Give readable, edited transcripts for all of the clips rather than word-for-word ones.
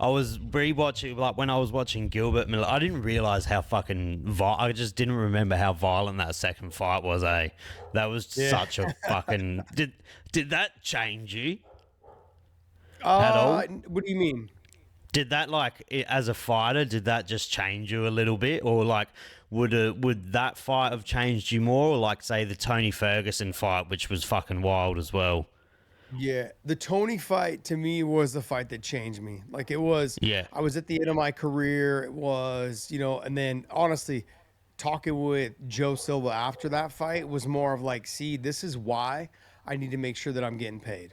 I was rewatching, like when I was watching Gilbert Miller, I didn't realize how fucking I just didn't remember how violent that second fight was. That was Yeah. such a fucking did that change you at all? What do you mean? Did that as a fighter? Did that just change you a little bit, or like would that fight have changed you more, or like say the Tony Ferguson fight, which was fucking wild as well? Yeah, the Tony fight to me was the fight that changed me. Like it was, Yeah, I was at the end of my career. It was, and then honestly, talking with Joe Silva after that fight was more of like, see, this is why I need to make sure that I'm getting paid.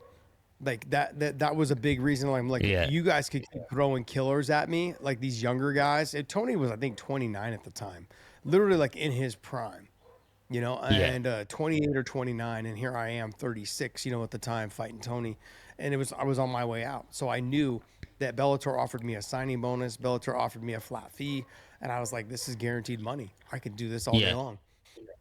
Like that was a big reason. I'm like, yeah, you guys could keep throwing killers at me, like these younger guys. Tony was, I think, 29 at the time, literally like in his prime. yeah, And 28 or 29, and here I am, 36, at the time fighting Tony, and I was on my way out. So I knew that Bellator offered me a signing bonus, Bellator offered me a flat fee, and I was like, this is guaranteed money. I could do this all day yeah. long.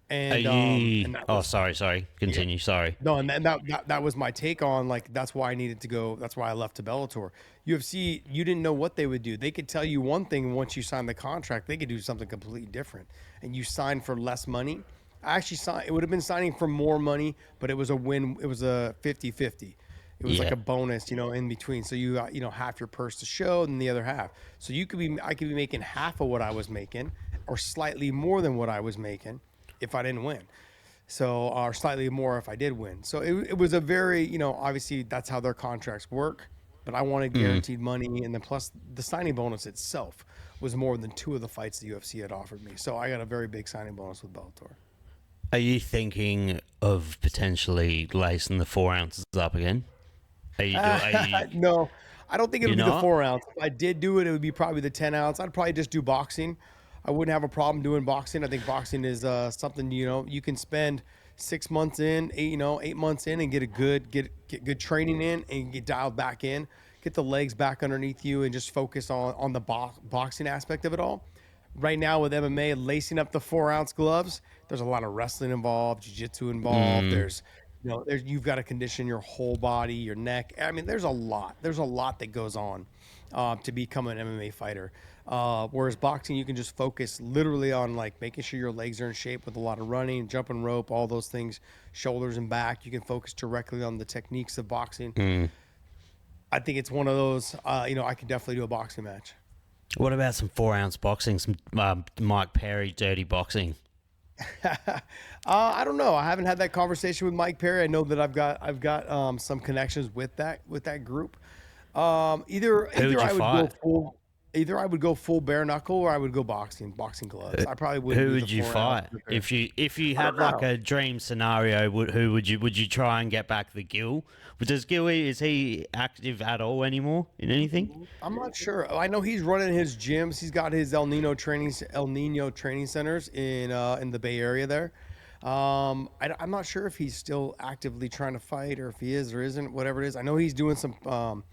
Are And you? that Oh, was sorry. yeah. Continue. Sorry. No, and that was my take on, like, that's why I needed to go. That's why I left to Bellator. UFC, you didn't know what they would do. They could tell you one thing, and once you sign the contract, they could do something completely different. And you sign for less money. I actually signed, it would have been signing for more money, but it was a win. It was a 50-50. It was like Yeah, a bonus, in between. So you got, half your purse to show and the other half. So I could be making half of what I was making or slightly more than what I was making if I didn't win. So, or slightly more if I did win. So it was a very, obviously that's how their contracts work, but I wanted mm. guaranteed money. And then plus the signing bonus itself was more than two of the fights the UFC had offered me. So I got a very big signing bonus with Bellator. Are you thinking of potentially lacing the 4 ounces up again? Are you do? Are you? No, I don't think it You're would be the not? 4 ounce. If I did do it, it would be probably the 10 ounce. I'd probably just do boxing. I wouldn't have a problem doing boxing. I think boxing is something you can spend 6 months in, 8 months in, and get a get good training in, and get dialed back in, get the legs back underneath you, and just focus on the boxing aspect of it all. Right now with MMA, lacing up the 4 ounce gloves, there's a lot of wrestling involved, jiu-jitsu involved. Mm, You've got to condition your whole body, your neck. I mean, there's a lot. There's a lot that goes on to become an MMA fighter. Whereas boxing, you can just focus literally on like making sure your legs are in shape with a lot of running, jumping rope, all those things, shoulders and back. You can focus directly on the techniques of boxing. mm. I think it's one of those. I could definitely do a boxing match. What about some 4 ounce boxing? Some Mike Perry dirty boxing. I don't know. I haven't had that conversation with Mike Perry. I know that I've got some connections with that group. Either Who would either you I would go fight? full bare knuckle, or I would go boxing gloves. I probably wouldn't Who do the would you 4 ounce. fight if you I had don't like know. a dream scenario? Who would you try and get back the Gill? Does Gill is he active at all anymore in anything? I'm not sure. I know he's running his gyms. He's got his El Nino training centers in the Bay Area there. I'm not sure if he's still actively trying to fight, or if he is or isn't, whatever it is. I know he's doing some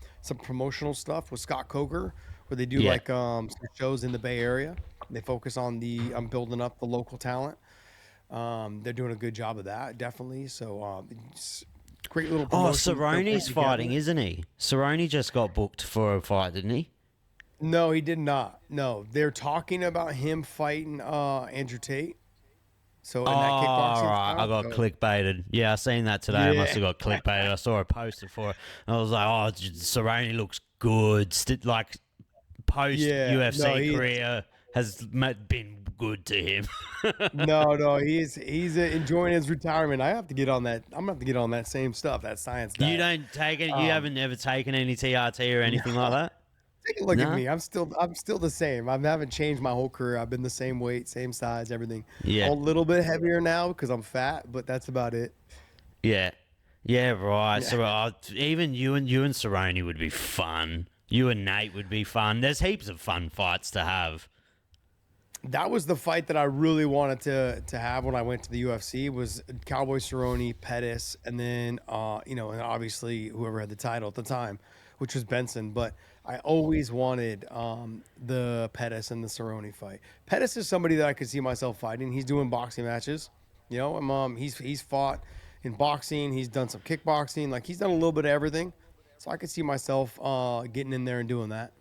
promotional stuff with Scott Coker, where they do Yeah. like some shows in the Bay Area. They focus on the building up the local talent. They're doing a good job of that, definitely. So it's great little Oh, promotion that they're putting Cerrone's fighting, together. isn't he? Cerrone just got booked for a fight, didn't he? No, he did not. No, they're talking about him fighting Andrew Tate. So Oh, in that all kickboxing right. I style. got So clickbaited. Yeah, I seen that today. I must yeah. have got clickbaited. I saw a poster for it. And I was like, oh, Cerrone looks good. Like, post Yeah, no, UFC career has been good to him. he's enjoying his retirement. I have to get on that. I'm gonna have to get on that same stuff, that science You diet. don't take it. You Um, haven't ever taken any TRT or anything like that. Take a look at No. me. I'm still the same. I haven't changed my whole career. I've been the same weight, same size, everything. I'm Yeah. a little bit heavier now because I'm fat, but that's about it. Yeah. Yeah. Right. Yeah. So even you and Cerrone would be fun. You and Nate would be fun. There's heaps of fun fights to have. That was the fight that I really wanted to have when I went to the UFC, was Cowboy Cerrone, Pettis, and then and obviously whoever had the title at the time, which was Benson. But I always wanted the Pettis and the Cerrone fight. Pettis is somebody that I could see myself fighting. He's doing boxing matches, and he's fought in boxing. He's done some kickboxing. Like, he's done a little bit of everything. So I could see myself getting in there and doing that.